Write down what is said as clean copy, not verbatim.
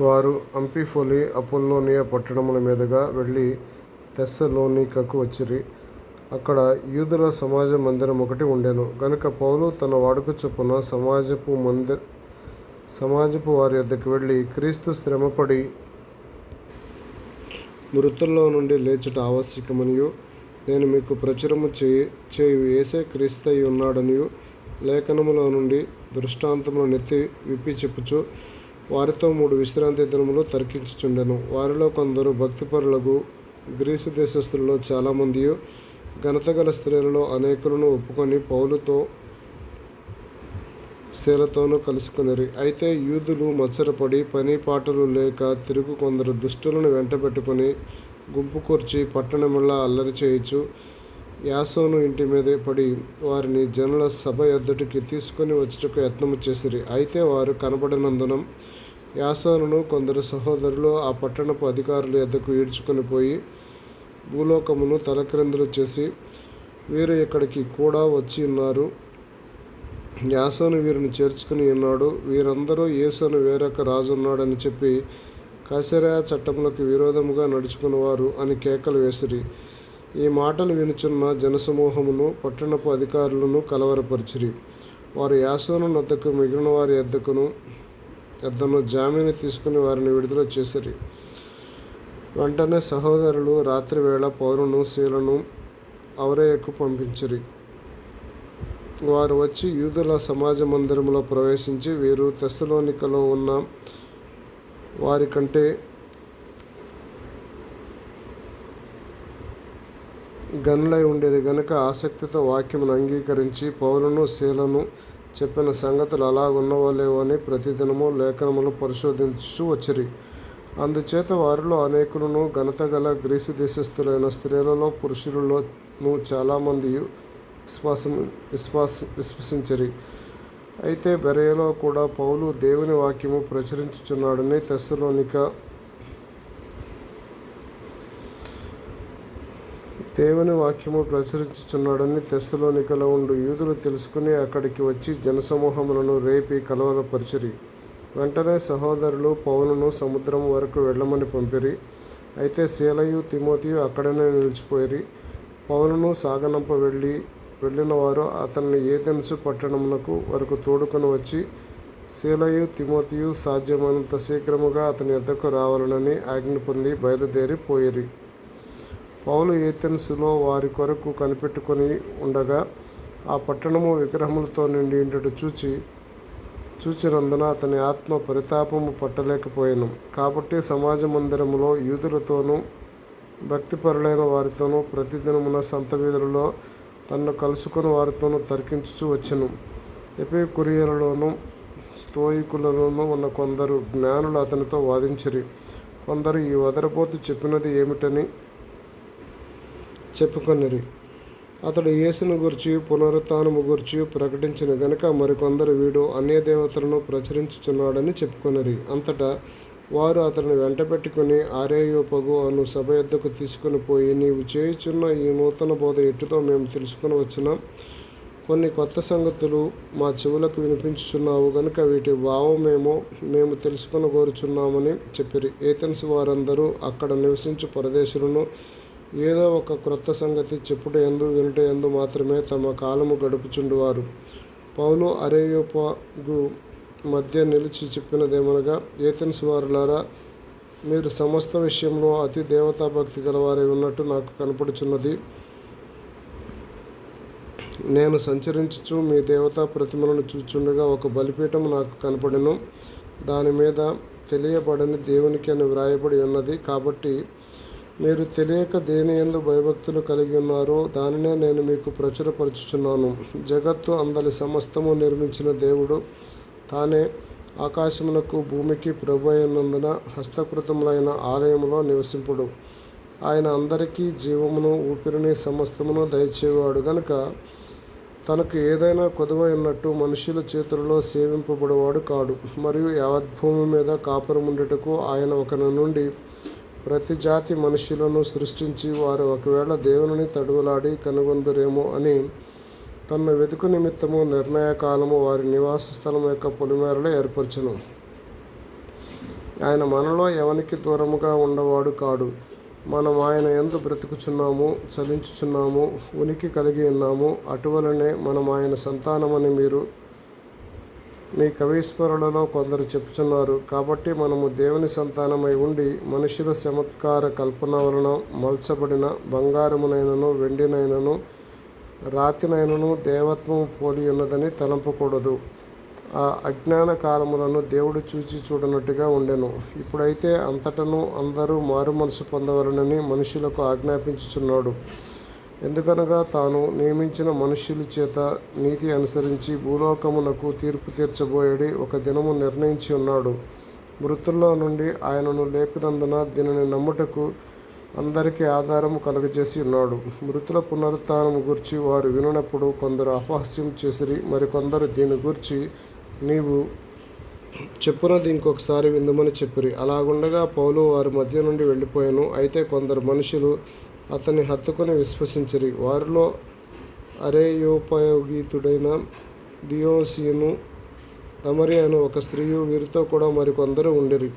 వారు అంఫిఫొలి అపోల్లోనియ పట్టణముల మీదుగా వెళ్ళి తెస్సలోనికకు వచ్చిరి. అక్కడ యూదుల సమాజ మందిరం ఒకటి ఉండెను గనుక పౌలు తన వాడుక చొప్పున సమాజపు వారి యొద్దకు వెళ్ళి, క్రీస్తు శ్రమపడి మృతుల్లో నుండి లేచుట ఆవశ్యకమనియు, నేను మీకు ప్రచురము చేయు యేసే క్రీస్తయి ఉన్నాడనియు లేఖనములో నుండి దృష్టాంతములు నెత్తి విప్పి చెప్పుచు వారితో 3 విశ్రాంతి దినములు తర్కించుచుండెను. వారిలో కొందరు భక్తిపరులకు గ్రీసు దేశస్థులలో చాలామందియు ఘనతగల స్త్రీలలో అనేకులను ఒప్పుకొని పౌలుతో శీలతోనూ కలుసుకొనిరి. అయితే యూదులు మత్సరపడి పని పాటలు లేక తిరుగు కొందరు దుష్టులను వెంటబెట్టుకొని గుంపు కూర్చి పట్టణమెల్లా అల్లరి చేయుచు యాసోను ఇంటి మీద పడి వారిని జనుల సభ ఎద్దటికి తీసుకొని వచ్చుటకు యత్నము చేసిరి. అయితే వారు కనబడినందున యాసోనును కొందరు సహోదరులు ఆ పట్టణపు అధికారుల యొద్దకు ఈడ్చుకొని పోయి భూలోకమును తలక్రిందులు చేసి, వీరు ఇక్కడికి కూడా వచ్చి ఉన్నారు, యాసోను వీరిని చేర్చుకుని ఉన్నాడు, వీరందరూ యేసును వేరొక రాజున్నాడని చెప్పి కైసరయ చట్టములకు విరోధముగా నడుచుకున్నవారు అని కేకలు వేసిరి. ఈ మాటలు వినుచున్న జనసమూహమును పట్టణపు అధికారులను కలవరపరిచిరి. వారు యాసోను వద్దకు మిగిలిన వారి యొద్దను జామీను తీసుకుని వారిని విడుదల చేసిరి. వెంటనే సహోదరులు రాత్రివేళ పౌలును శీలను అవరేయకు పంపించిరి. వారు వచ్చి యూదుల సమాజ మందిరములో ప్రవేశించి, వీరు తెస్సలోనికలో ఉన్న వారి కంటే గనులై ఉండిరి గనుక ఆసక్తితో వాక్యమును అంగీకరించి పౌలును శీలను చెప్పిన సంగతులు అలాగున్నవో లేవో అని ప్రతిదినము లేఖనములు పరిశోధించుచూ వచ్చిరి. అందుచేత వారిలో అనేకులను ఘనత గల గ్రీసు దేశస్థులైన స్త్రీలలో పురుషులలోనూ చాలామంది విశ్వసించిరి. అయితే బెరయలో కూడా పౌలు దేవుని వాక్యము ప్రచురించుచున్నాడని తెస్సలోనికలో ఉండు యూదులు తెలుసుకుని అక్కడికి వచ్చి జనసమూహములను రేపి కలవరపరిచిరి. వెంటనే సహోదరులు పౌలును సముద్రం వరకు వెళ్ళమని పంపిరి. అయితే శీలయు తిమోతియు అక్కడనే నిలిచిపోయిరి. పౌలును సాగనంప వెళ్ళిన వారు అతన్ని ఏథెన్సు పట్టణమునకు వరకు తోడుకొని వచ్చి, శీలయు తిమోతియు సాధ్యమైనంత శీఘ్రముగా అతని యొద్దకు రావాలనని ఆజ్ఞ పొంది బయలుదేరి పోయిరి. పౌలు ఏథెన్సులో వారి కొరకు కనిపెట్టుకొని ఉండగా ఆ పట్టణము విగ్రహములతో నిండి ఉండుట చూచినందున అతని ఆత్మ పరితాపము పట్టలేకపోయెను. కాబట్టి సమాజ మందిరములో యూదులతోనూ భక్తిపరులైన వారితోనూ ప్రతిదినమున సంత వీధులలో తన్ను కలుసుకొని వారితోనూ తర్కించుచూ వచ్చెను. ఎపికురియలోనూ స్తోయికులలోనూ ఉన్న కొందరు జ్ఞానులు అతనితో వాదించిరి. కొందరు ఈ వదరబోతు చెప్పినది ఏమిటని చెప్పుకొనిరి. అతడు యేసును గూర్చి పునరుత్థానము గూర్చి ప్రకటించిన గనుక మరికొందరు వీడు అన్యదేవతలను ప్రచురించుచున్నాడని చెప్పుకొనిరి. అంతటా వారు అతడిని వెంటబెట్టుకుని ఆరేయోపగు అను సభ యొద్దకు తీసుకొని పోయి, నీవు చేయుచున్న ఈ నూతన బోధ ఎట్టుతో మేము తెలుసుకొని వచ్చిన కొన్ని కొత్త సంగతులు మా చెవులకు వినిపించుచున్నావు గనుక వీటి భావమేమో మేము తెలుసుకొనగోరుచున్నామని చెప్పిరి. ఏథెన్సు వారందరూ అక్కడ నివసించు పరదేశులను ఏదో ఒక క్రొత్త సంగతి చెప్పుట యందు వినుట యందు మాత్రమే తమ కాలము గడుపుచుండువారు. పౌలు అరేయోపగు మధ్య నిలిచి చెప్పినదేమనగా, ఏథెన్సు వారులారా, మీరు సమస్త విషయంలో అతి దేవతాభక్తి గలవారై ఉన్నట్టు నాకు కనపడుచున్నది. నేను సంచరించుచు మీ దేవతా ప్రతిమలను చూచుండగా ఒక బలిపీఠము నాకు కనపడెను. దాని మీద తెలియబడని దేవునికి అని వ్రాయబడి ఉన్నది. కాబట్టి మీరు తెలియక దేని యందు భయభక్తులు కలిగి ఉన్నారో దానినే నేను మీకు ప్రచురపరచుచున్నాను. జగత్తు అందలి సమస్తము నిర్మించిన దేవుడు తానే ఆకాశమునకు భూమికి ప్రభు అయినందున హస్తకృతములైన ఆలయములో నివసింపుడు. ఆయన అందరికీ జీవమును ఊపిరిని సమస్తమును దయచేవాడు గనుక తనకు ఏదైనా కొదువై ఉన్నట్టు మనుషుల చేతులలో సేవింపబడేవాడు కాడు. మరియు యావద్భూమి మీద కాపురముండుటకు ఆయన ఒకరి నుండి ప్రతి జాతి మనుష్యులను సృష్టించి వారు ఒకవేళ దేవునిని తడువులాడి కనుగొందురేమో అని తన వెతుకు నిమిత్తము నిర్ణయ కాలము వారి నివాస స్థలం యొక్క పొలిమేరలో ఏర్పరచును. ఆయన మనలో ఎవనికి దూరముగా ఉండవాడు కాడు. మనం ఆయన యందు బ్రతుకుచున్నాము, చలించుచున్నాము, ఉనికి కలిగి ఉన్నాము. అటువలనే మనం ఆయన సంతానమని మీ కవీశ్వరులలో కొందరు చెప్పుచున్నారు. కాబట్టి మనము దేవుని సంతానమై ఉండి మనుషుల చమత్కార కల్పన వలన మలచబడిన బంగారమునైనను వెండినైనను రాతినైనను దేవత్వము పోలి ఉన్నదని తలంపకూడదు. ఆ అజ్ఞాన కాలములను దేవుడు చూచి చూడనట్టుగా ఉండెను. ఇప్పుడైతే అంతటను అందరూ మారు మనసు పొందవలనని మనుషులకు ఆజ్ఞాపించుచున్నాడు. ఎందుకనగా తాను నియమించిన మనుష్యుల చేత నీతి అనుసరించి భూలోకమునకు తీర్పు తీర్చబోయేడి ఒక దినము నిర్ణయించి ఉన్నాడు. మృతుల్లో నుండి ఆయనను లేపినందున దీనిని నమ్ముటకు అందరికీ ఆధారము కలుగజేసి ఉన్నాడు. మృతుల పునరుత్థానము గూర్చి వారు వినునప్పుడు కొందరు అపహాస్యం చేసిరి, మరికొందరు దీని గూర్చి నీవు చెప్పునది ఇంకొకసారి విందుమని చెప్పిరి. అలాగుండగా పౌలు వారి మధ్య నుండి వెళ్ళిపోయాను. అయితే కొందరు మనుషులు అతన్ని హత్తుకొని విశ్వసించిరి. వారిలో అరేయోపయోగీతుడైన దియోసియును, దమరి అను ఒక స్త్రీయు, వీరితో కూడా మరికొందరు ఉండిరి.